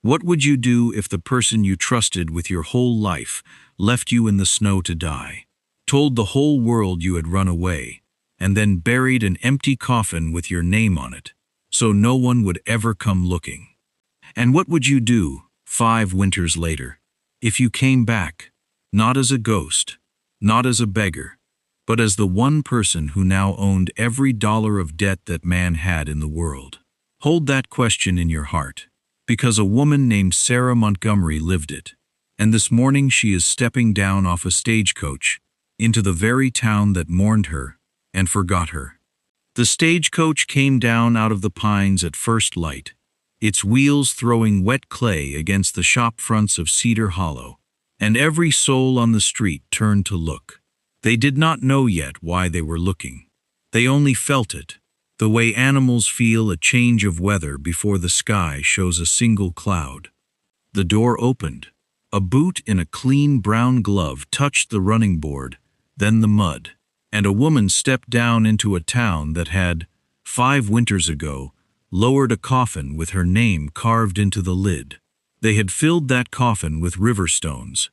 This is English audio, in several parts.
What would you do if the person you trusted with your whole life left you in the snow to die, told the whole world you had run away, and then buried an empty coffin with your name on it, so no one would ever come looking? And what would you do, 5 winters later, if you came back, not as a ghost, not as a beggar, but as the one person who now owned every dollar of debt that man had in the world? Hold that question in your heart, because a woman named Sarah Montgomery lived it, and this morning she is stepping down off a stagecoach into the very town that mourned her and forgot her. The stagecoach came down out of the pines at first light, its wheels throwing wet clay against the shop fronts of Cedar Hollow, and every soul on the street turned to look. They did not know yet why they were looking. They only felt it, the way animals feel a change of weather before the sky shows a single cloud. The door opened. A boot in a clean brown glove touched the running board, then the mud, and a woman stepped down into a town that had, 5 winters ago, lowered a coffin with her name carved into the lid. They had filled that coffin with river stones.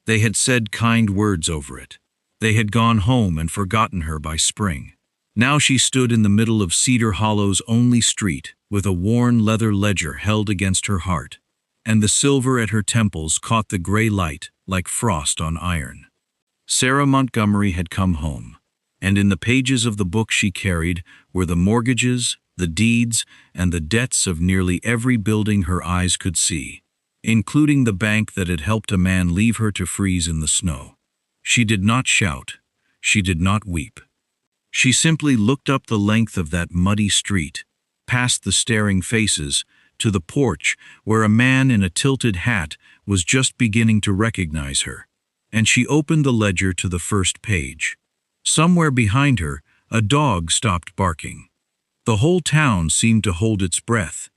They had said kind words over it. They had gone home and forgotten her by spring. Now she stood in the middle of Cedar Hollow's only street, with a worn leather ledger held against her heart, and the silver at her temples caught the gray light like frost on iron. Sarah Montgomery had come home, and in the pages of the book she carried were the mortgages, the deeds, and the debts of nearly every building her eyes could see, including the bank that had helped a man leave her to freeze in the snow. She did not shout. She did not weep. She simply looked up the length of that muddy street, past the staring faces, to the porch where a man in a tilted hat was just beginning to recognize her, and she opened the ledger to the first page. Somewhere behind her, a dog stopped barking. The whole town seemed to hold its breath.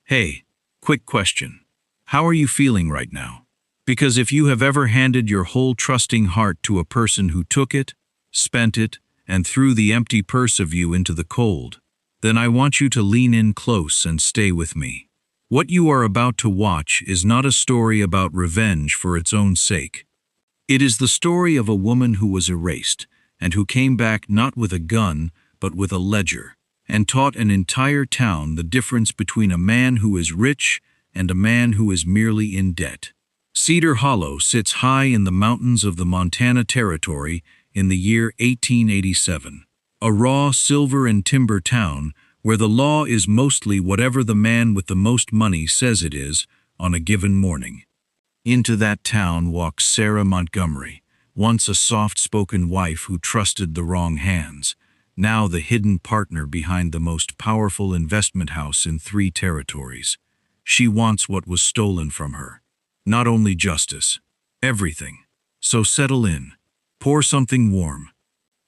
Hey, quick question. How are you feeling right now? Because if you have ever handed your whole trusting heart to a person who took it, spent it, and threw the empty purse of you into the cold, then I want you to lean in close and stay with me. What you are about to watch is not a story about revenge for its own sake. It is the story of a woman who was erased, and who came back not with a gun, but with a ledger, and taught an entire town the difference between a man who is rich and a man who is merely in debt. Cedar Hollow sits high in the mountains of the Montana Territory in the year 1887, a raw silver and timber town where the law is mostly whatever the man with the most money says it is on a given morning. Into that town walks Sarah Montgomery, once a soft-spoken wife who trusted the wrong hands, now the hidden partner behind the most powerful investment house in 3 territories. She wants what was stolen from her. Not only justice, everything. So settle in. Pour something warm.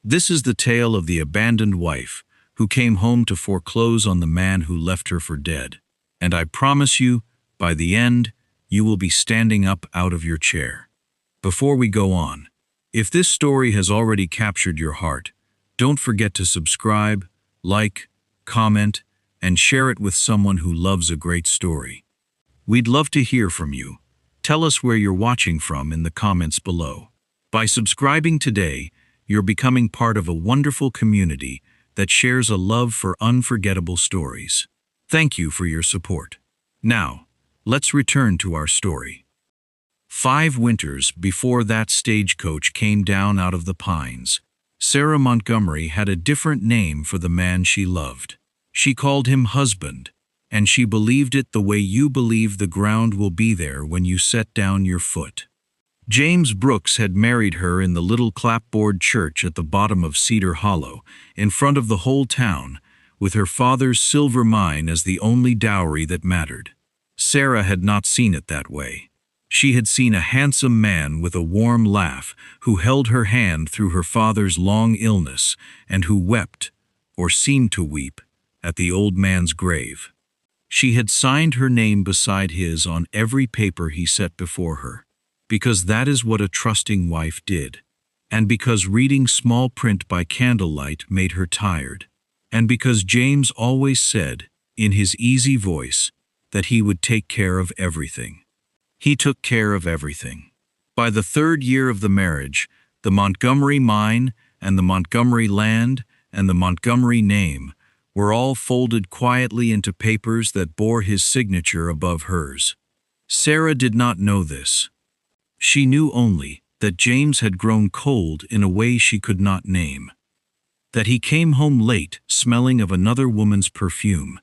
This is the tale of the abandoned wife who came home to foreclose on the man who left her for dead. And I promise you, by the end, you will be standing up out of your chair. Before we go on, if this story has already captured your heart, don't forget to subscribe, like, comment, and share it with someone who loves a great story. We'd love to hear from you. Tell us where you're watching from in the comments below. By subscribing today, you're becoming part of a wonderful community that shares a love for unforgettable stories. Thank you for your support. Now, let's return to our story. 5 winters before that stagecoach came down out of the pines, Sarah Montgomery had a different name for the man she loved. She called him husband, and she believed it the way you believe the ground will be there when you set down your foot. James Brooks had married her in the little clapboard church at the bottom of Cedar Hollow, in front of the whole town, with her father's silver mine as the only dowry that mattered. Sarah had not seen it that way. She had seen a handsome man with a warm laugh who held her hand through her father's long illness and who wept, or seemed to weep, at the old man's grave. She had signed her name beside his on every paper he set before her, because that is what a trusting wife did, and because reading small print by candlelight made her tired, and because James always said, in his easy voice, that he would take care of everything. He took care of everything. By the 3rd year of the marriage, the Montgomery mine and the Montgomery land and the Montgomery name were all folded quietly into papers that bore his signature above hers. Sarah did not know this. She knew only that James had grown cold in a way she could not name, that he came home late smelling of another woman's perfume,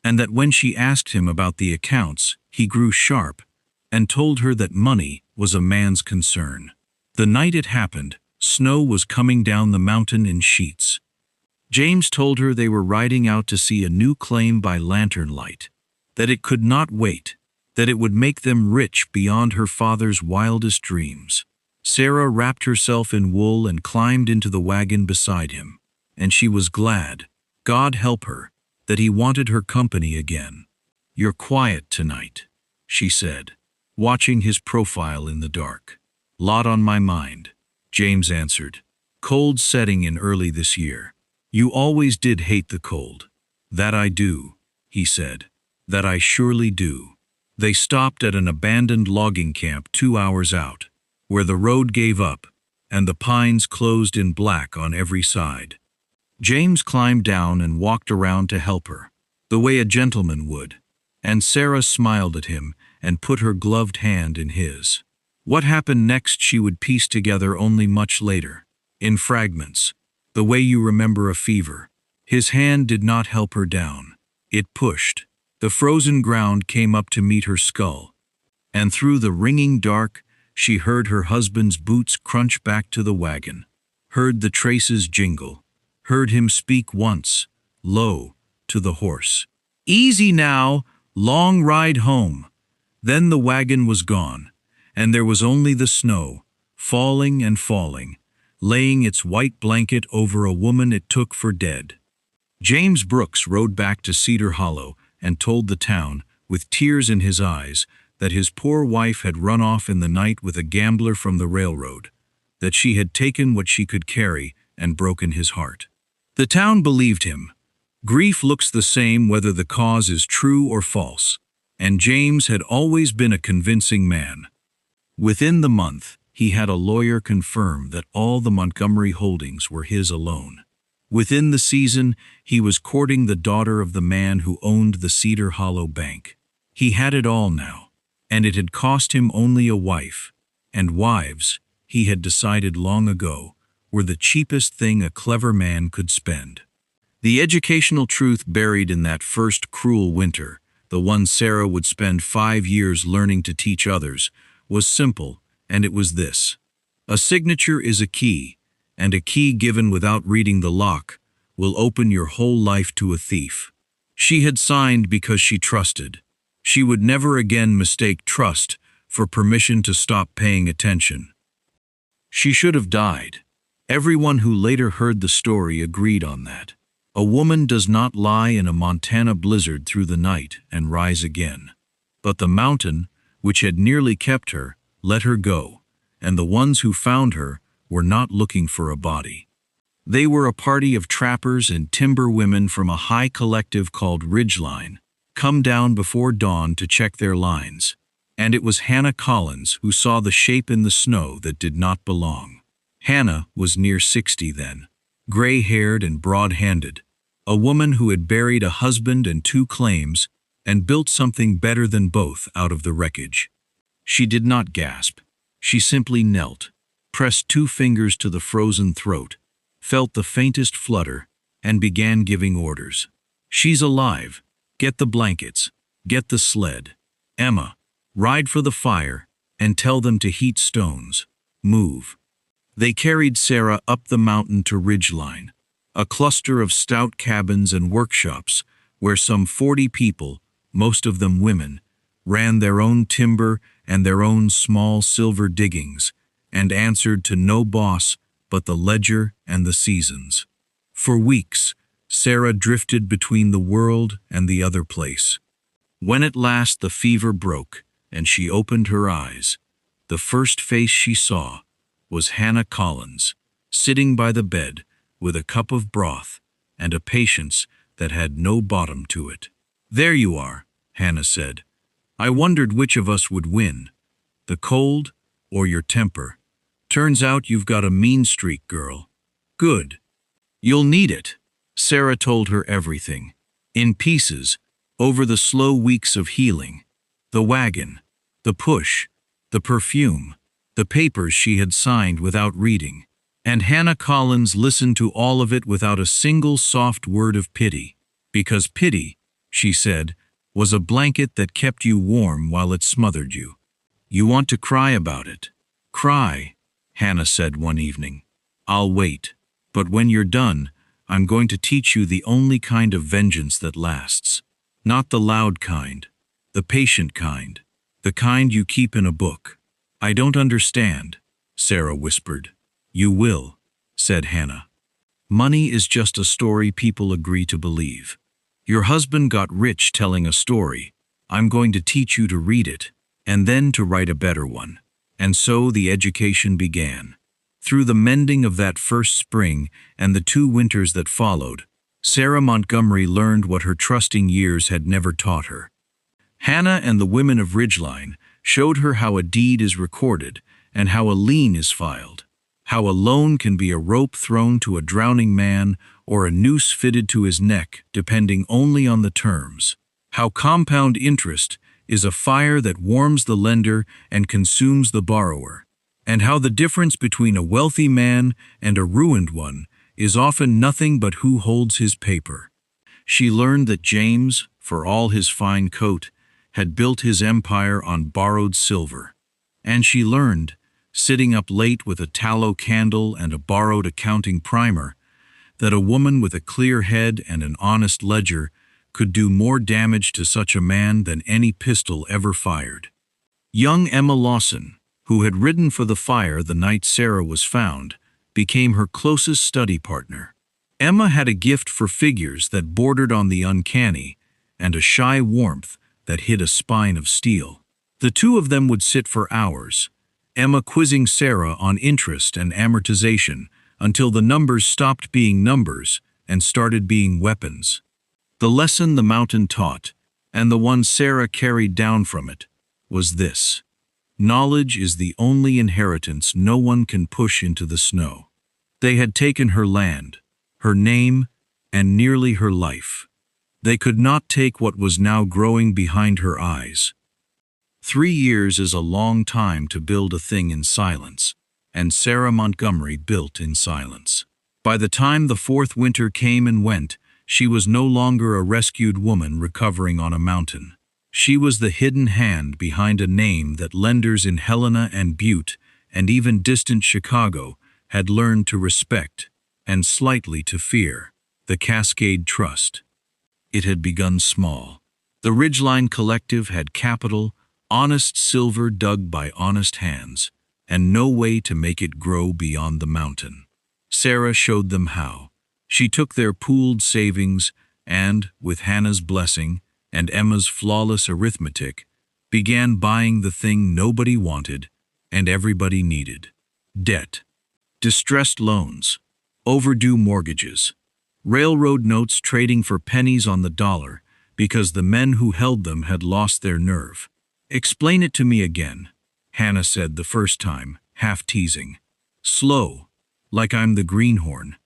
and that when she asked him about the accounts, he grew sharp and told her that money was a man's concern. The night it happened, snow was coming down the mountain in sheets. James told her they were riding out to see a new claim by lantern light, that it could not wait, that it would make them rich beyond her father's wildest dreams. Sarah wrapped herself in wool and climbed into the wagon beside him, and she was glad, God help her, that he wanted her company again. "You're quiet tonight," she said, watching his profile in the dark. "Lot on my mind," James answered. "Cold setting in early this year. You always did hate the cold." "That I do," he said. "That I surely do." They stopped at an abandoned logging camp 2 hours out, where the road gave up and the pines closed in black on every side. James climbed down and walked around to help her, the way a gentleman would, and Sarah smiled at him and put her gloved hand in his. What happened next she would piece together only much later, in fragments, the way you remember a fever. His hand did not help her down. It pushed. The frozen ground came up to meet her skull, and through the ringing dark, she heard her husband's boots crunch back to the wagon, heard the traces jingle, heard him speak once, low, to the horse. "Easy now, long ride home." Then the wagon was gone, and there was only the snow, falling and falling, laying its white blanket over a woman it took for dead. James Brooks rode back to Cedar Hollow and told the town, with tears in his eyes, that his poor wife had run off in the night with a gambler from the railroad, that she had taken what she could carry and broken his heart. The town believed him. Grief looks the same whether the cause is true or false, and James had always been a convincing man. Within the month, he had a lawyer confirm that all the Montgomery holdings were his alone. Within the season, he was courting the daughter of the man who owned the Cedar Hollow Bank. He had it all now, and it had cost him only a wife, and wives, he had decided long ago, were the cheapest thing a clever man could spend. The educational truth buried in that first cruel winter, the one Sarah would spend 5 years learning to teach others, was simple, and it was this: a signature is a key, and a key given without reading the lock will open your whole life to a thief. She had signed because she trusted. She would never again mistake trust for permission to stop paying attention. She should have died. Everyone who later heard the story agreed on that. A woman does not lie in a Montana blizzard through the night and rise again. But the mountain, which had nearly kept her, let her go, and the ones who found her were not looking for a body. They were a party of trappers and timber women from a high collective called Ridgeline, come down before dawn to check their lines, and it was Hannah Collins who saw the shape in the snow that did not belong. Hannah was near 60 then, gray-haired and broad-handed, a woman who had buried a husband and 2 claims and built something better than both out of the wreckage. She did not gasp. She simply knelt, pressed 2 fingers to the frozen throat, felt the faintest flutter, and began giving orders. "She's alive. Get the blankets. Get the sled. Emma, ride for the fire and tell them to heat stones. Move." They carried Sarah up the mountain to Ridgeline, a cluster of stout cabins and workshops where some 40 people, most of them women, ran their own timber and their own small silver diggings, and answered to no boss but the ledger and the seasons. For weeks, Sarah drifted between the world and the other place. When at last the fever broke and she opened her eyes, the first face she saw was Hannah Collins, sitting by the bed with a cup of broth and a patience that had no bottom to it. "There you are," Hannah said. I wondered which of us would win, the cold or your temper. Turns out you've got a mean streak, girl. Good. You'll need it. Sarah told her everything. In pieces, over the slow weeks of healing. The wagon, the push, the perfume, the papers she had signed without reading. And Hannah Collins listened to all of it without a single soft word of pity. Because pity, she said, was a blanket that kept you warm while it smothered you. You want to cry about it. Cry, Hannah said one evening. I'll wait. But when you're done, I'm going to teach you the only kind of vengeance that lasts. Not the loud kind, the patient kind, the kind you keep in a book. I don't understand, Sarah whispered. You will, said Hannah. Money is just a story people agree to believe. Your husband got rich telling a story. I'm going to teach you to read it, and then to write a better one. And so the education began. Through the mending of that first spring and the 2 winters that followed, Sarah Montgomery learned what her trusting years had never taught her. Hannah and the women of Ridgeline showed her how a deed is recorded and how a lien is filed, how a loan can be a rope thrown to a drowning man or a noose fitted to his neck depending only on the terms, how compound interest is a fire that warms the lender and consumes the borrower, and how the difference between a wealthy man and a ruined one is often nothing but who holds his paper. She learned that James, for all his fine coat, had built his empire on borrowed silver. And she learned, sitting up late with a tallow candle and a borrowed accounting primer, that a woman with a clear head and an honest ledger could do more damage to such a man than any pistol ever fired. Young Emma Lawson, who had ridden for the fire the night Sarah was found, became her closest study partner. Emma had a gift for figures that bordered on the uncanny and a shy warmth that hid a spine of steel. The 2 of them would sit for hours, Emma quizzing Sarah on interest and amortization until the numbers stopped being numbers and started being weapons. The lesson the mountain taught, and the one Sarah carried down from it, was this: knowledge is the only inheritance no one can push into the snow. They had taken her land, her name, and nearly her life. They could not take what was now growing behind her eyes. 3 years is a long time to build a thing in silence, and Sarah Montgomery built in silence. By the time the 4th winter came and went, she was no longer a rescued woman recovering on a mountain. She was the hidden hand behind a name that lenders in Helena and Butte, and even distant Chicago, had learned to respect, and slightly to fear: the Cascade Trust. It had begun small. The Ridgeline Collective had capital, honest silver dug by honest hands, and no way to make it grow beyond the mountain. Sarah showed them how. She took their pooled savings and, with Hannah's blessing and Emma's flawless arithmetic, began buying the thing nobody wanted and everybody needed: debt. Distressed loans, overdue mortgages, railroad notes trading for pennies on the dollar because the men who held them had lost their nerve. Explain it to me again, Hannah said the first time, half teasing. Slow, like I'm the greenhorn.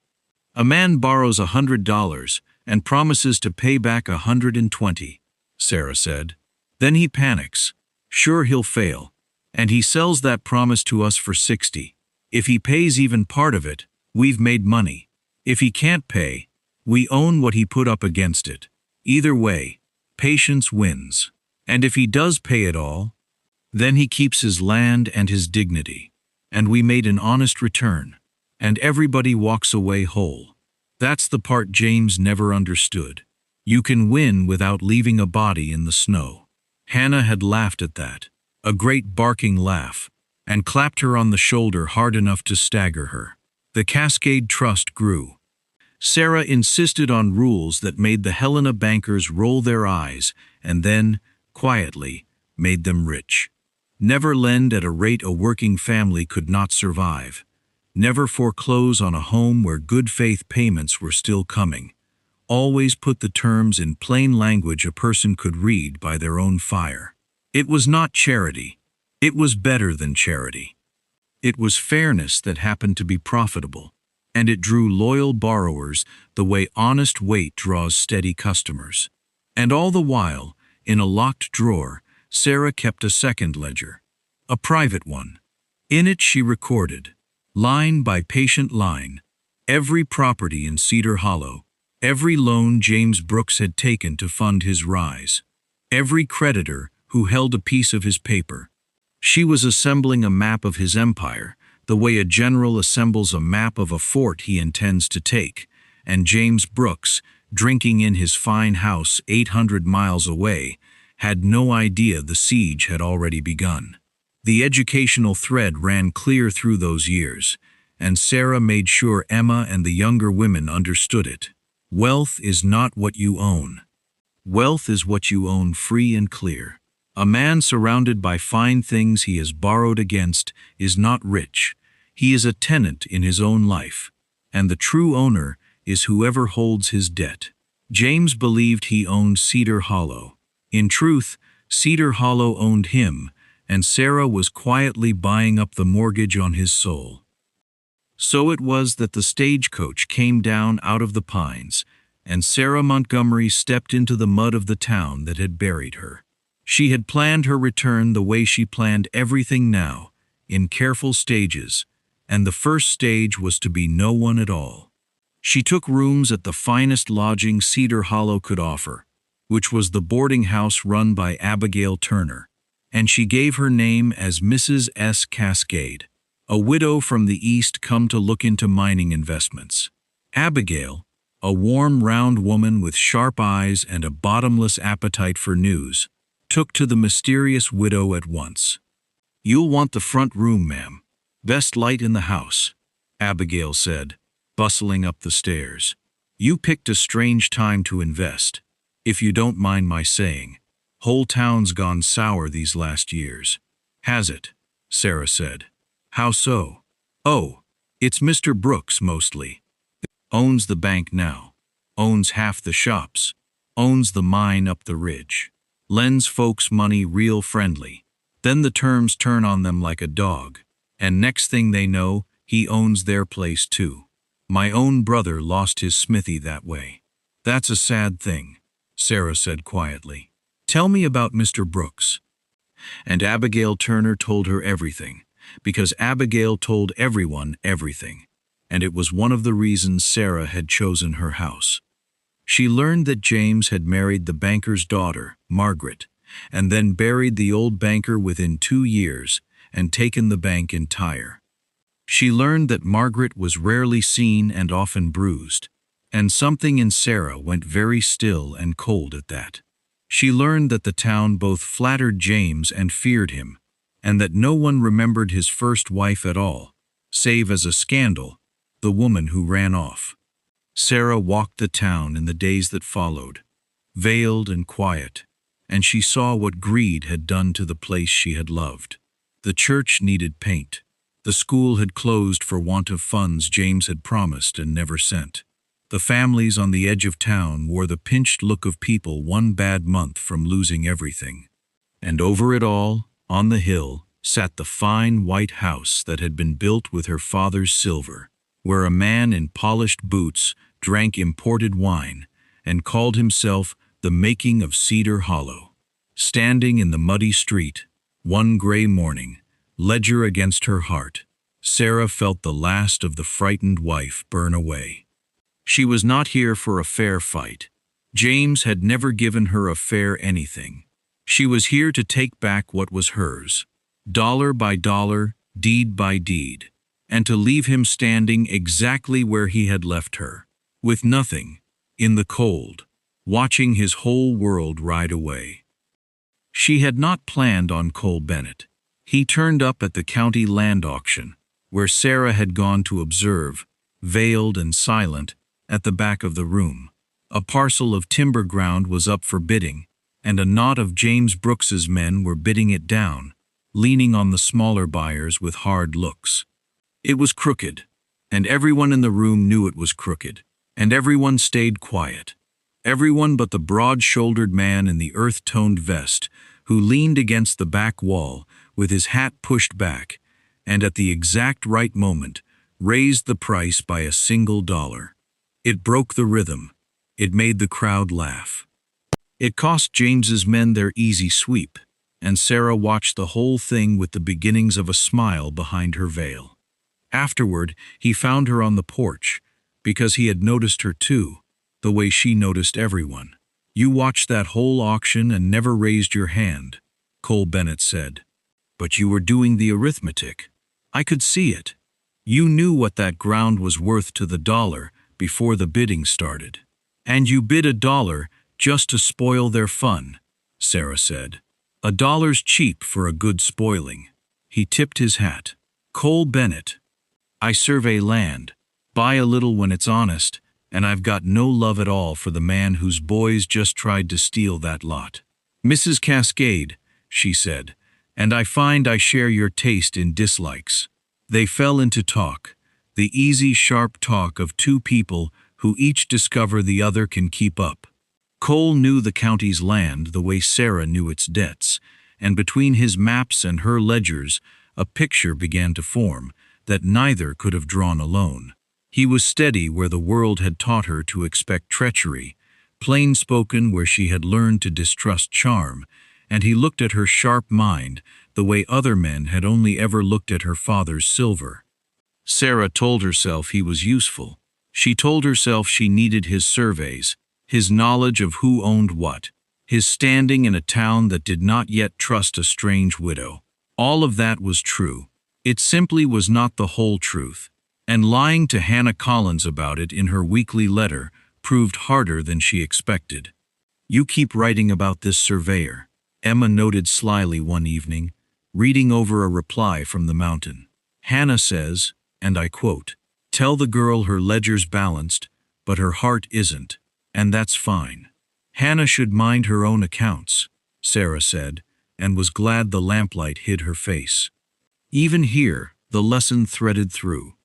A man borrows $100 and promises to pay back 120, Sarah said. Then he panics. Sure, he'll fail, and he sells that promise to us for 60. If he pays even part of it, we've made money. If he can't pay, we own what he put up against it. Either way, patience wins. And if he does pay it all, then he keeps his land and his dignity. And we made an honest return, and everybody walks away whole. That's the part James never understood. You can win without leaving a body in the snow. Hannah had laughed at that, a great barking laugh, and clapped her on the shoulder hard enough to stagger her. The Cascade Trust grew. Sarah insisted on rules that made the Helena bankers roll their eyes and then, quietly, made them rich. Never lend at a rate a working family could not survive. Never foreclose on a home where good faith payments were still coming. always put the terms in plain language a person could read by their own fire. It was not charity. It was better than charity. It was fairness that happened to be profitable, and it drew loyal borrowers the way honest weight draws steady customers. And all the while, in a locked drawer, Sarah kept a second ledger, a private one. In it she recorded, line by patient line, every property in Cedar Hollow, every loan James Brooks had taken to fund his rise, every creditor who held a piece of his paper. She was assembling a map of his empire, the way a general assembles a map of a fort he intends to take, and James Brooks, drinking in his fine house 800 miles away, had no idea the siege had already begun. The educational thread ran clear through those years, and Sarah made sure Emma and the younger women understood it. Wealth is not what you own. Wealth is what you own free and clear. A man surrounded by fine things he has borrowed against is not rich. He is a tenant in his own life, and the true owner is whoever holds his debt. James believed he owned Cedar Hollow. In truth, Cedar Hollow owned him, and Sarah was quietly buying up the mortgage on his soul. So it was that the stagecoach came down out of the pines, and Sarah Montgomery stepped into the mud of the town that had buried her. She had planned her return the way she planned everything now, in careful stages, and the first stage was to be no one at all. She took rooms at the finest lodging Cedar Hollow could offer, which was the boarding house run by Abigail Turner, and she gave her name as Mrs. S. Cascade, a widow from the East come to look into mining investments. Abigail, a warm, round woman with sharp eyes and a bottomless appetite for news, took to the mysterious widow at once. "You'll want the front room, ma'am. Best light in the house," Abigail said, bustling up the stairs. "You picked a strange time to invest, if you don't mind my saying. Whole town's gone sour these last years." "Has it?" Sarah said. "How so?" "Oh, it's Mr. Brooks mostly. Owns the bank now, owns half the shops, owns the mine up the ridge. Lends folks money real friendly. Then the terms turn on them like a dog, and next thing they know, he owns their place too. My own brother lost his smithy that way." "That's a sad thing," Sarah said quietly. "Tell me about Mr. Brooks." And Abigail Turner told her everything, because Abigail told everyone everything, and it was one of the reasons Sarah had chosen her house. She learned that James had married the banker's daughter, Margaret, and then buried the old banker within 2 years and taken the bank entire. She learned that Margaret was rarely seen and often bruised, and something in Sarah went very still and cold at that. She learned that the town both flattered James and feared him, and that no one remembered his first wife at all, save as a scandal, the woman who ran off. Sarah walked the town in the days that followed, veiled and quiet, and she saw what greed had done to the place she had loved. The church needed paint. The school had closed for want of funds James had promised and never sent. The families on the edge of town wore the pinched look of people one bad month from losing everything. And over it all, on the hill, sat the fine white house that had been built with her father's silver, where a man in polished boots drank imported wine and called himself the making of Cedar Hollow. Standing in the muddy street, one gray morning, ledger against her heart, Sarah felt the last of the frightened wife burn away. She was not here for a fair fight. James had never given her a fair anything. She was here to take back what was hers, dollar by dollar, deed by deed, and to leave him standing exactly where he had left her, with nothing, in the cold, watching his whole world ride away. She had not planned on Cole Bennett. He turned up at the county land auction, where Sarah had gone to observe, veiled and silent, at the back of the room. A parcel of timber ground was up for bidding, and a knot of James Brooks's men were bidding it down, leaning on the smaller buyers with hard looks. It was crooked, and everyone in the room knew it was crooked. And everyone stayed quiet. Everyone but the broad-shouldered man in the earth-toned vest, who leaned against the back wall with his hat pushed back, and at the exact right moment, raised the price by a single dollar. It broke the rhythm. It made the crowd laugh. It cost James's men their easy sweep, and Sarah watched the whole thing with the beginnings of a smile behind her veil. Afterward, he found her on the porch, because he had noticed her too, the way she noticed everyone. "You watched that whole auction and never raised your hand," Cole Bennett said. "But you were doing the arithmetic. I could see it. You knew what that ground was worth to the dollar before the bidding started. And you bid $1 just to spoil their fun," Sarah said. "$1's cheap for a good spoiling." He tipped his hat. "Cole Bennett. I survey land, buy a little when it's honest, and I've got no love at all for the man whose boys just tried to steal that lot." "Mrs. Cascade," she said, "and I find I share your taste in dislikes." They fell into talk, the easy, sharp talk of two people who each discover the other can keep up. Cole knew the county's land the way Sarah knew its debts, and between his maps and her ledgers, a picture began to form that neither could have drawn alone. He was steady where the world had taught her to expect treachery, plain-spoken where she had learned to distrust charm, and he looked at her sharp mind the way other men had only ever looked at her father's silver. Sarah told herself he was useful. She told herself she needed his surveys, his knowledge of who owned what, his standing in a town that did not yet trust a strange widow. All of that was true. It simply was not the whole truth, and lying to Hannah Collins about it in her weekly letter proved harder than she expected. "You keep writing about this surveyor," Emma noted slyly one evening, reading over a reply from the mountain. "Hannah says, and I quote, 'Tell the girl her ledger's balanced, but her heart isn't, and that's fine.' Hannah should mind her own accounts," Sarah said, and was glad the lamplight hid her face. Even here, the lesson threaded through.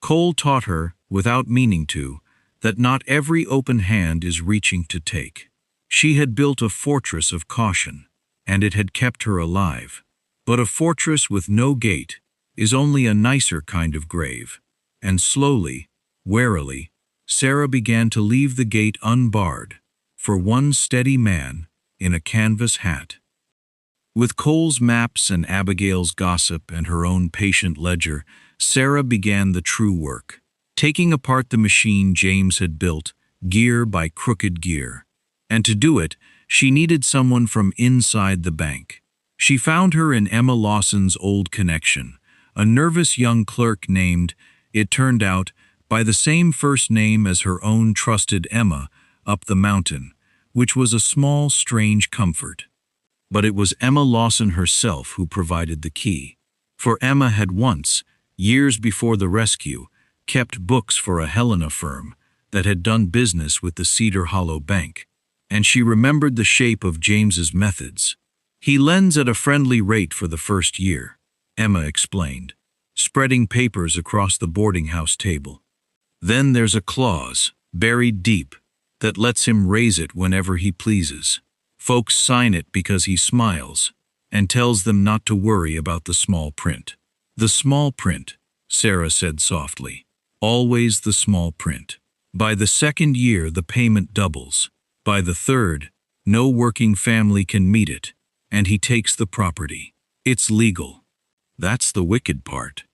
Cole taught her, without meaning to, that not every open hand is reaching to take. She had built a fortress of caution, and it had kept her alive. But a fortress with no gate is only a nicer kind of grave. And slowly, warily, Sarah began to leave the gate unbarred for one steady man in a canvas hat. With Cole's maps and Abigail's gossip and her own patient ledger, Sarah began the true work, taking apart the machine James had built, gear by crooked gear. And to do it, she needed someone from inside the bank. She found her in Emma Lawson's old connection, a nervous young clerk named, it turned out, by the same first name as her own trusted Emma up the mountain, which was a small, strange comfort. But it was Emma Lawson herself who provided the key. For Emma had once, years before the rescue, kept books for a Helena firm that had done business with the Cedar Hollow Bank, and she remembered the shape of James's methods. "He lends at a friendly rate for the first year," Emma explained, spreading papers across the boarding house table. "Then there's a clause, buried deep, that lets him raise it whenever he pleases. Folks sign it because he smiles, and tells them not to worry about the small print." "The small print," Sarah said softly. "Always the small print. By the second year the payment doubles. By the third, no working family can meet it, and he takes the property. It's legal." That's the wicked part.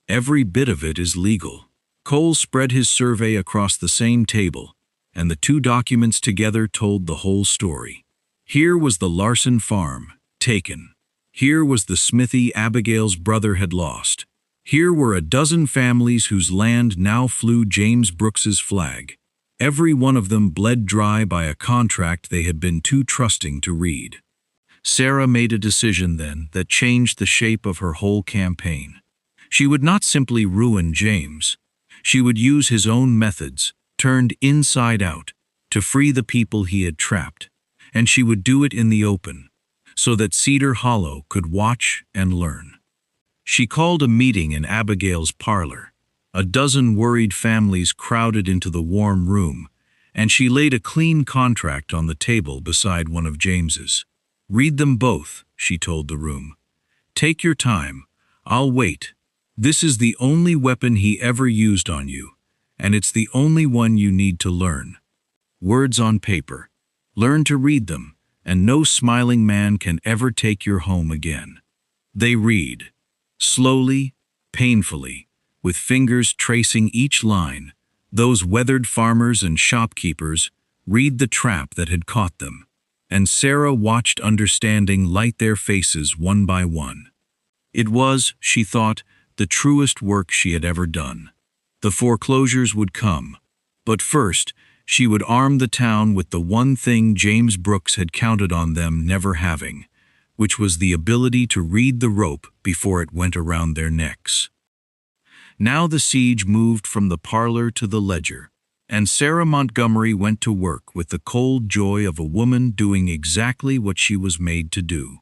Every bit of it is legal. Cole spread his survey across the same table, and the two documents together told the whole story. Here was the Larson farm, taken. Here was the smithy Abigail's brother had lost. Here were a dozen families whose land now flew James Brooks's flag. Every one of them bled dry by a contract they had been too trusting to read. Sarah made a decision then that changed the shape of her whole campaign. She would not simply ruin James. She would use his own methods, turned inside out, to free the people he had trapped. And she would do it in the open, so that Cedar Hollow could watch and learn. She called a meeting in Abigail's parlor, A dozen worried families crowded into the warm room, and she laid a clean contract on the table beside one of James's. "Read them both," she told the room. "Take your time. I'll wait. This is the only weapon he ever used on you, and it's the only one you need to learn. Words on paper. Learn to read them, and no smiling man can ever take your home again." They read. Slowly, painfully, with fingers tracing each line, those weathered farmers and shopkeepers read the trap that had caught them, and Sarah watched understanding light their faces one by one. It was, she thought, the truest work she had ever done. The foreclosures would come, but first she would arm the town with the one thing James Brooks had counted on them never having, which was the ability to read the rope before it went around their necks. Now the siege moved from the parlor to the ledger, and Sarah Montgomery went to work with the cold joy of a woman doing exactly what she was made to do.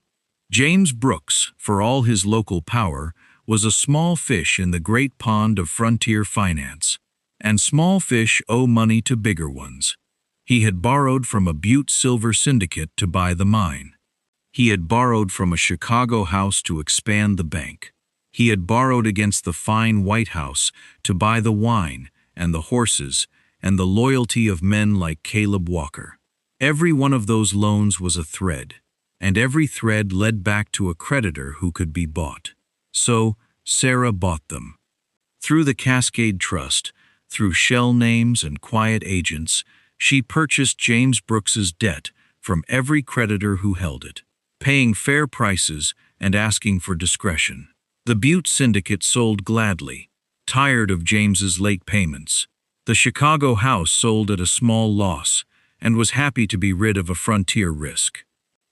James Brooks, for all his local power, was a small fish in the great pond of frontier finance, and small fish owe money to bigger ones. He had borrowed from a Butte Silver Syndicate to buy the mine. He had borrowed from a Chicago house to expand the bank. He had borrowed against the fine White House to buy the wine and the horses and the loyalty of men like Caleb Walker. Every one of those loans was a thread, and every thread led back to a creditor who could be bought. So Sarah bought them. Through the Cascade Trust, through shell names and quiet agents, she purchased James Brooks's debt from every creditor who held it, paying fair prices and asking for discretion. The Butte Syndicate sold gladly, tired of James's late payments. The Chicago house sold at a small loss and was happy to be rid of a frontier risk.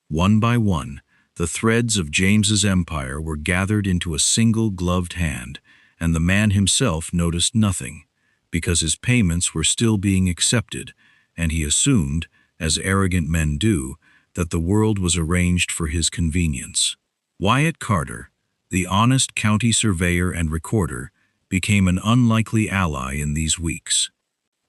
One by one, the threads of James's empire were gathered into a single gloved hand, and the man himself noticed nothing, because his payments were still being accepted, and he assumed, as arrogant men do, that the world was arranged for his convenience. Wyatt Carter, the honest county surveyor and recorder, became an unlikely ally in these weeks.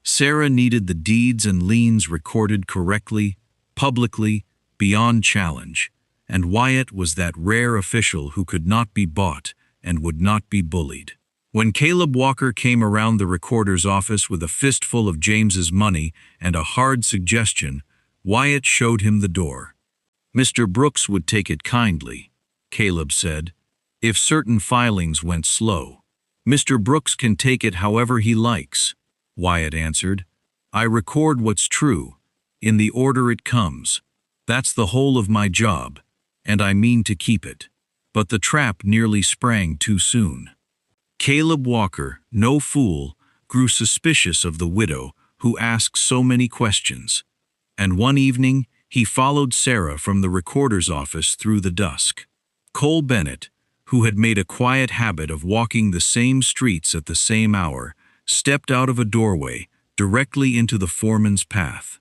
Sarah needed the deeds and liens recorded correctly, publicly, beyond challenge, and Wyatt was that rare official who could not be bought and would not be bullied. When Caleb Walker came around the recorder's office with a fistful of James's money and a hard suggestion, Wyatt showed him the door. "Mr. Brooks would take it kindly," Caleb said, "if certain filings went slow." "Mr. Brooks can take it however he likes," Wyatt answered. "I record what's true, in the order it comes. That's the whole of my job, and I mean to keep it." But the trap nearly sprang too soon. Caleb Walker, no fool, grew suspicious of the widow who asked so many questions, and one evening he followed Sarah from the recorder's office through the dusk. Cole Bennett, who had made a quiet habit of walking the same streets at the same hour, stepped out of a doorway directly into the foreman's path.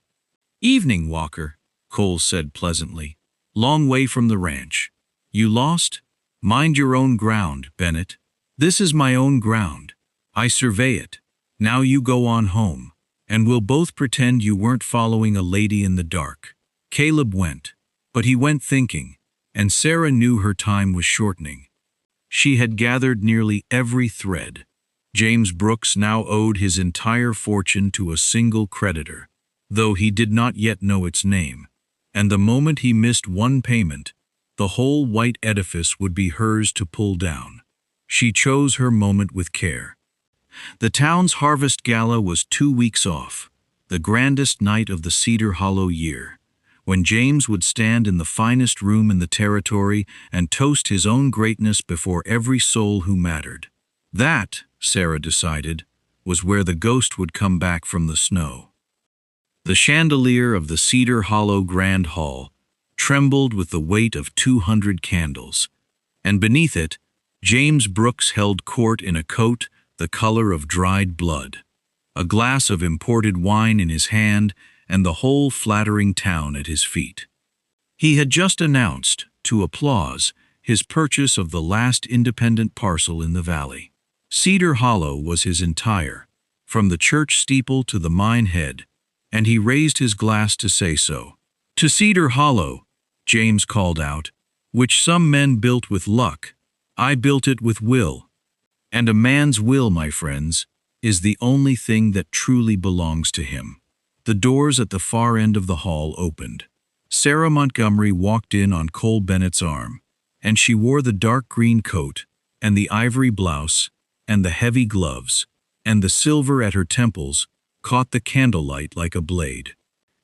"Evening, Walker," Cole said pleasantly. "Long way from the ranch. You lost? Mind your own ground, Bennett. This is my own ground. I survey it. Now you go on home, and we'll both pretend you weren't following a lady in the dark." Caleb went, but he went thinking, and Sarah knew her time was shortening. She had gathered nearly every thread. James Brooks now owed his entire fortune to a single creditor, though he did not yet know its name, and the moment he missed one payment, the whole white edifice would be hers to pull down. She chose her moment with care. The town's harvest gala was 2 weeks off, the grandest night of the Cedar Hollow year, when James would stand in the finest room in the territory and toast his own greatness before every soul who mattered. That, Sarah decided, was where the ghost would come back from the snow. The chandelier of the Cedar Hollow Grand Hall trembled with the weight of 200 candles, and beneath it, James Brooks held court in a coat the color of dried blood, a glass of imported wine in his hand, and the whole flattering town at his feet. He had just announced, to applause, his purchase of the last independent parcel in the valley. Cedar Hollow was his entire, from the church steeple to the mine head, and he raised his glass to say so. To Cedar Hollow, James called out, which some men built with luck, I built it with will. And a man's will, my friends, is the only thing that truly belongs to him. The doors at the far end of the hall opened. Sarah Montgomery walked in on Cole Bennett's arm, and she wore the dark green coat, and the ivory blouse, and the heavy gloves, and the silver at her temples caught the candlelight like a blade.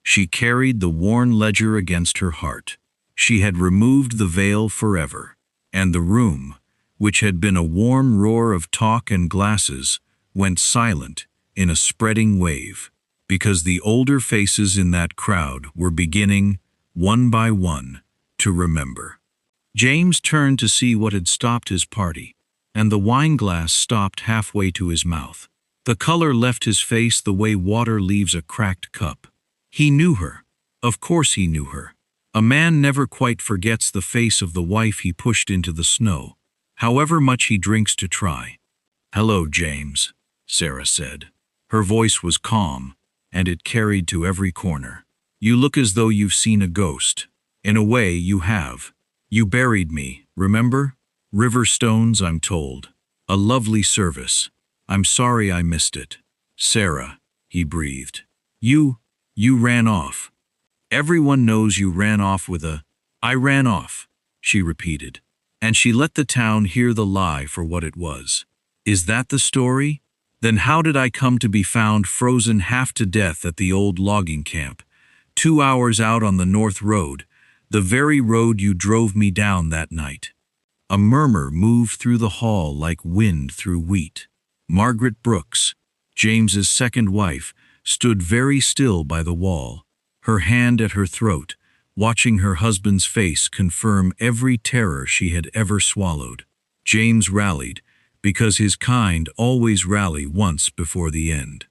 She carried the worn ledger against her heart. She had removed the veil forever, and the room, which had been a warm roar of talk and glasses, went silent in a spreading wave, because the older faces in that crowd were beginning, one by one, to remember. James turned to see what had stopped his party, and the wine-glass stopped halfway to his mouth. The color left his face the way water leaves a cracked cup. He knew her. Of course he knew her. A man never quite forgets the face of the wife he pushed into the snow, however much he drinks to try. "Hello, James," Sarah said. Her voice was calm, and it carried to every corner. "You look as though you've seen a ghost. In a way, you have. You buried me, remember? River stones, I'm told. A lovely service. I'm sorry I missed it." "Sarah," he breathed. You ran off. Everyone knows you ran off with a—" "I ran off," she repeated, and she let the town hear the lie for what it was. "Is that the story? Then how did I come to be found frozen half to death at the old logging camp, 2 hours out on the North Road, the very road you drove me down that night?" A murmur moved through the hall like wind through wheat. Margaret Brooks, James's second wife, stood very still by the wall, her hand at her throat, watching her husband's face confirm every terror she had ever swallowed. James rallied, because his kind always rally once before the end.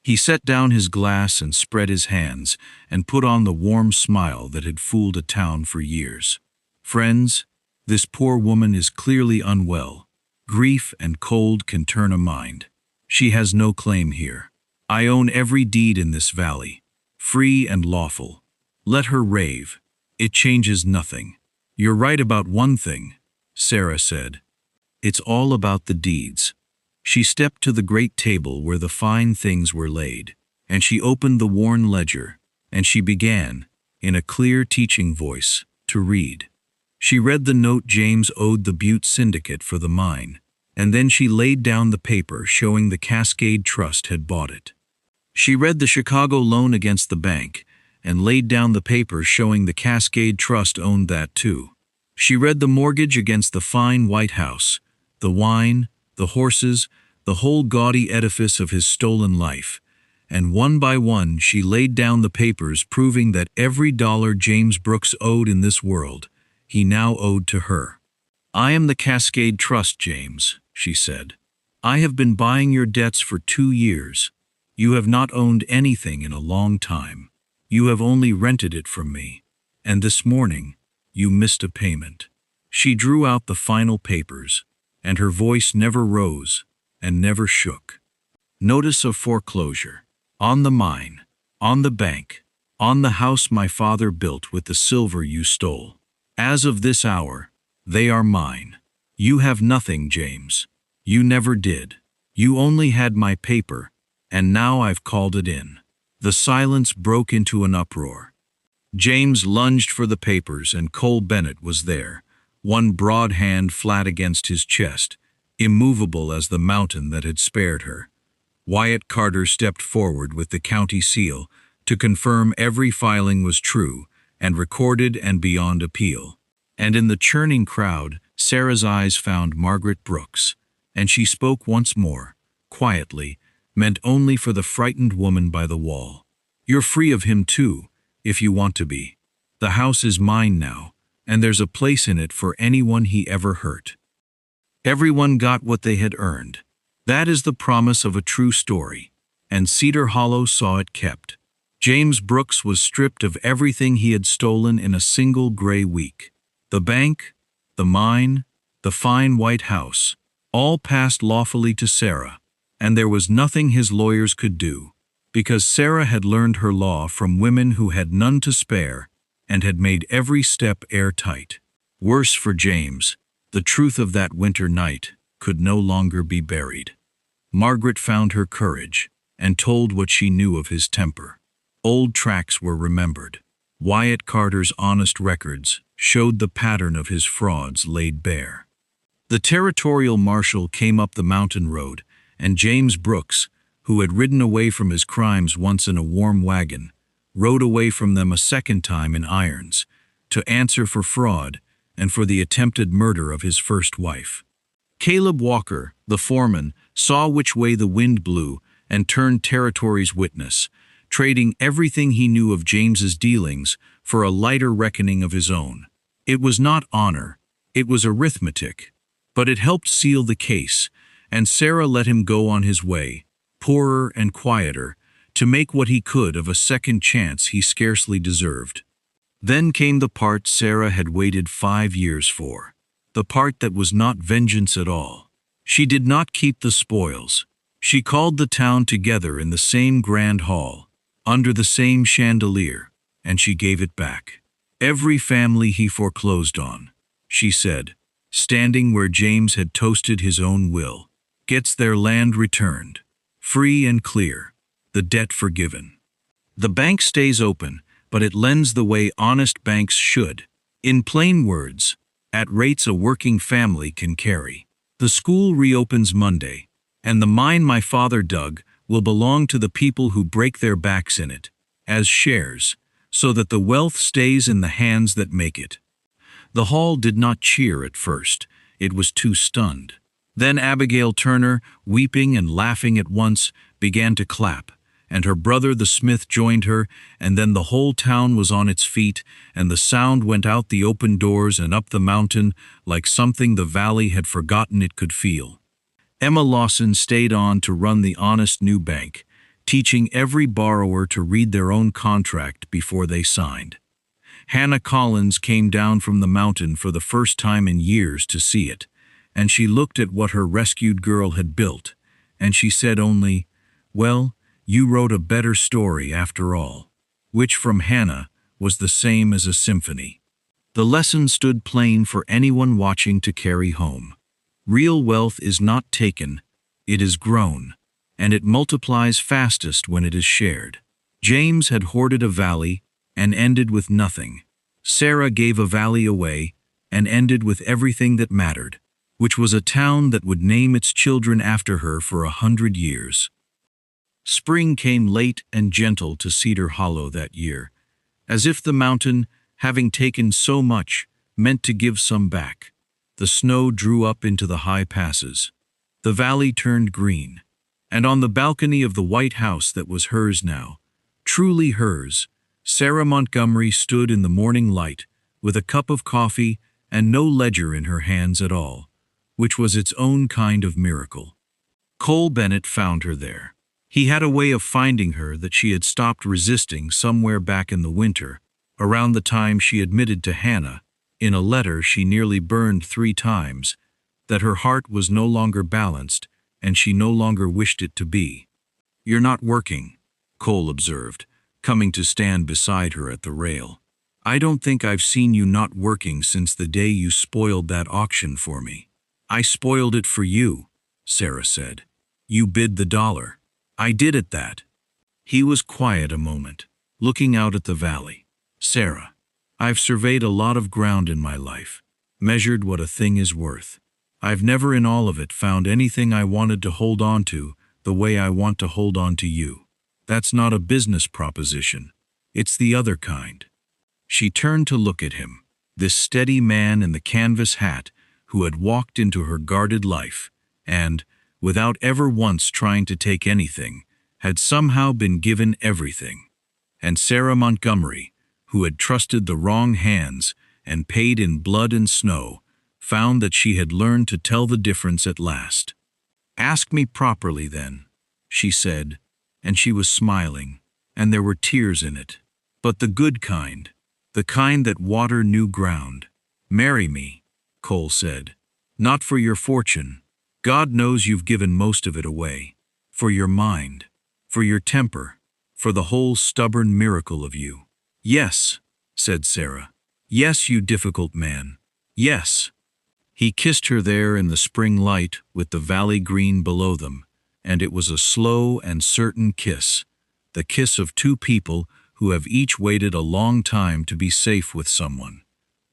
He set down his glass and spread his hands and put on the warm smile that had fooled a town for years. "Friends, this poor woman is clearly unwell. Grief and cold can turn a mind. She has no claim here. I own every deed in this valley, free and lawful. Let her rave. It changes nothing." "You're right about one thing," Sarah said. "It's all about the deeds." She stepped to the great table where the fine things were laid, and she opened the worn ledger, and she began, in a clear teaching voice, to read. She read the note James owed the Butte Syndicate for the mine, and then she laid down the paper showing the Cascade Trust had bought it. She read the Chicago loan against the bank, and laid down the paper showing the Cascade Trust owned that too. She read the mortgage against the fine White House, the wine, the horses, the whole gaudy edifice of his stolen life, and one by one she laid down the papers proving that every dollar James Brooks owed in this world, he now owed to her. "I am the Cascade Trust, James," she said. "I have been buying your debts for 2 years. You have not owned anything in a long time. You have only rented it from me. And this morning, you missed a payment." She drew out the final papers, and her voice never rose and never shook. "Notice of foreclosure. On the mine, on the bank, on the house my father built with the silver you stole. As of this hour, they are mine. You have nothing, James. You never did. You only had my paper, and now I've called it in." The silence broke into an uproar. James lunged for the papers, and Cole Bennett was there, one broad hand flat against his chest, immovable as the mountain that had spared her. Wyatt Carter stepped forward with the county seal to confirm every filing was true and recorded and beyond appeal. And in the churning crowd, Sarah's eyes found Margaret Brooks, and she spoke once more, quietly, meant only for the frightened woman by the wall. "You're free of him too, if you want to be. The house is mine now, and there's a place in it for anyone he ever hurt." Everyone got what they had earned. That is the promise of a true story, and Cedar Hollow saw it kept. James Brooks was stripped of everything he had stolen in a single gray week. The bank, the mine, the fine white house, All passed lawfully to Sarah, and there was nothing his lawyers could do, because Sarah had learned her law from women who had none to spare and had made every step airtight. Worse for James, the truth of that winter night could no longer be buried. Margaret found her courage and told what she knew of his temper. Old tracks were remembered. Wyatt Carter's honest records showed the pattern of his frauds laid bare. The territorial marshal came up the mountain road, and James Brooks, who had ridden away from his crimes once in a warm wagon, rode away from them a second time in irons, to answer for fraud and for the attempted murder of his first wife. Caleb Walker, the foreman, saw which way the wind blew and turned territory's witness, trading everything he knew of James's dealings for a lighter reckoning of his own. It was not honor, it was arithmetic, but it helped seal the case, and Sarah let him go on his way, poorer and quieter, to make what he could of a second chance he scarcely deserved. Then came the part Sarah had waited 5 years for, the part that was not vengeance at all. She did not keep the spoils. She called the town together in the same grand hall, under the same chandelier, and she gave it back. Every family he foreclosed on, she said, standing where James had toasted his own will, gets their land returned, free and clear, the debt forgiven. The bank stays open, but it lends the way honest banks should. In plain words, at rates a working family can carry. The school reopens Monday, and the mine my father dug will belong to the people who break their backs in it, as shares, so that the wealth stays in the hands that make it. The hall did not cheer at first, it was too stunned. Then Abigail Turner, weeping and laughing at once, began to clap, and her brother the smith joined her, and then the whole town was on its feet, and the sound went out the open doors and up the mountain like something the valley had forgotten it could feel. Emma Lawson stayed on to run the honest new bank, teaching every borrower to read their own contract before they signed. Hannah Collins came down from the mountain for the first time in years to see it, and she looked at what her rescued girl had built, and she said only, "Well, you wrote a better story after all," which from Hannah was the same as a symphony. The lesson stood plain for anyone watching to carry home. Real wealth is not taken, it is grown, and it multiplies fastest when it is shared. James had hoarded a valley and ended with nothing. Sarah gave a valley away and ended with everything that mattered, which was a town that would name its children after her for 100 years. Spring came late and gentle to Cedar Hollow that year, as if the mountain, having taken so much, meant to give some back. The snow drew up into the high passes. The valley turned green, and on the balcony of the white house that was hers now, truly hers, Sarah Montgomery stood in the morning light with a cup of coffee and no ledger in her hands at all, which was its own kind of miracle. Cole Bennett found her there. He had a way of finding her that she had stopped resisting somewhere back in the winter, around the time she admitted to Hannah, in a letter she nearly burned 3 times, that her heart was no longer balanced and she no longer wished it to be. "You're not working," Cole observed, coming to stand beside her at the rail. "I don't think I've seen you not working since the day you spoiled that auction for me." "I spoiled it for you," Sarah said. "You bid the $1. I did at that." He was quiet a moment, looking out at the valley. "Sarah, I've surveyed a lot of ground in my life, measured what a thing is worth. I've never in all of it found anything I wanted to hold on to the way I want to hold on to you. That's not a business proposition. It's the other kind." She turned to look at him, this steady man in the canvas hat who had walked into her guarded life and, without ever once trying to take anything, had somehow been given everything. And Sarah Montgomery, who had trusted the wrong hands and paid in blood and snow, found that she had learned to tell the difference at last. "Ask me properly then," she said, and she was smiling, and there were tears in it. "But the good kind, the kind that water new ground. Marry me," Cole said. "Not for your fortune. God knows you've given most of it away. For your mind, for your temper, for the whole stubborn miracle of you. Yes, said Sarah. Yes, you difficult man. Yes. He kissed her there in the spring light with the valley green below them, and it was a slow and certain kiss, the kiss of two people who have each waited a long time to be safe with someone.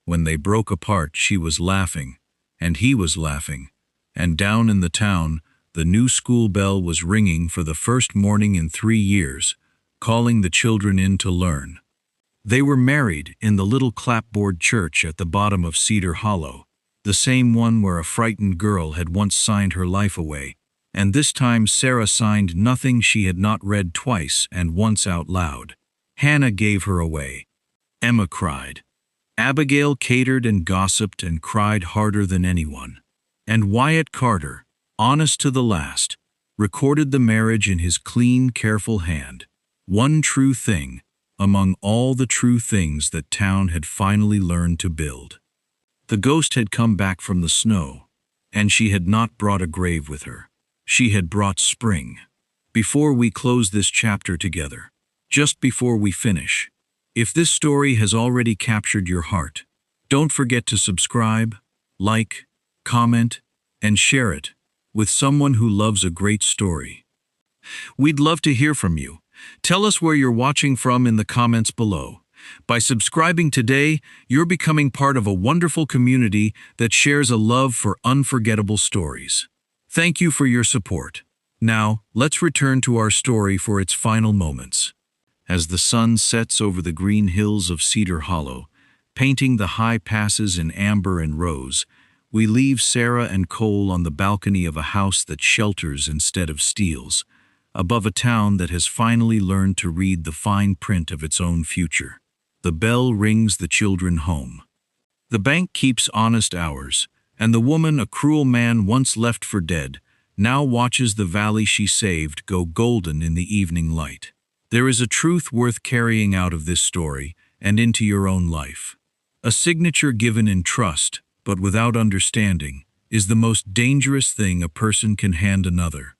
When they broke apart, she was laughing, and he was laughing, and down in the town, the new school bell was ringing for the first morning in 3 years, calling the children in to learn. They were married in the little clapboard church at the bottom of Cedar Hollow, the same one where a frightened girl had once signed her life away, and this time Sarah signed nothing she had not read twice and once out loud. Hannah gave her away. Emma cried. Abigail catered and gossiped and cried harder than anyone. And Wyatt Carter, honest to the last, recorded the marriage in his clean, careful hand. One true thing among all the true things that town had finally learned to build. The ghost had come back from the snow, and she had not brought a grave with her. She had brought spring. Before we close this chapter together, just before we finish, if this story has already captured your heart, don't forget to subscribe, like, comment, and share it with someone who loves a great story. We'd love to hear from you. Tell us where you're watching from in the comments below. By subscribing today, you're becoming part of a wonderful community that shares a love for unforgettable stories. Thank you for your support. Now, let's return to our story for its final moments. As the sun sets over the green hills of Cedar Hollow, painting the high passes in amber and rose, we leave Sarah and Cole on the balcony of a house that shelters instead of steals, above a town that has finally learned to read the fine print of its own future. The bell rings the children home. The bank keeps honest hours, and the woman a cruel man once left for dead now watches the valley she saved go golden in the evening light. There is a truth worth carrying out of this story and into your own life. A signature given in trust, but without understanding, is the most dangerous thing a person can hand another.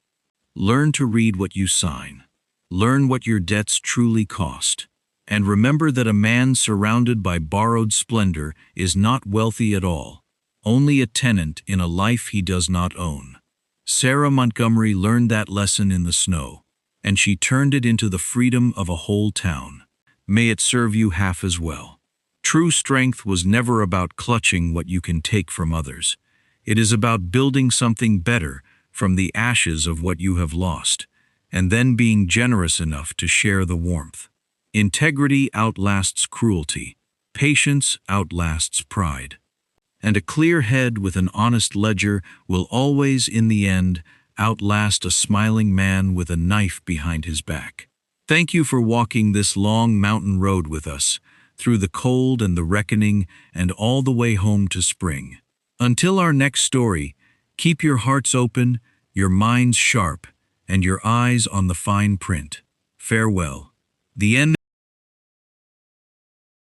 Learn to read what you sign. Learn what your debts truly cost. And remember that a man surrounded by borrowed splendor is not wealthy at all, only a tenant in a life he does not own. Sarah Montgomery learned that lesson in the snow, and she turned it into the freedom of a whole town. May it serve you half as well. True strength was never about clutching what you can take from others. It is about building something better from the ashes of what you have lost, and then being generous enough to share the warmth. Integrity outlasts cruelty. Patience outlasts pride. And a clear head with an honest ledger will always, in the end, outlast a smiling man with a knife behind his back. Thank you for walking this long mountain road with us, through the cold and the reckoning and all the way home to spring. Until our next story, keep your hearts open, your minds sharp, and your eyes on the fine print. Farewell. The end.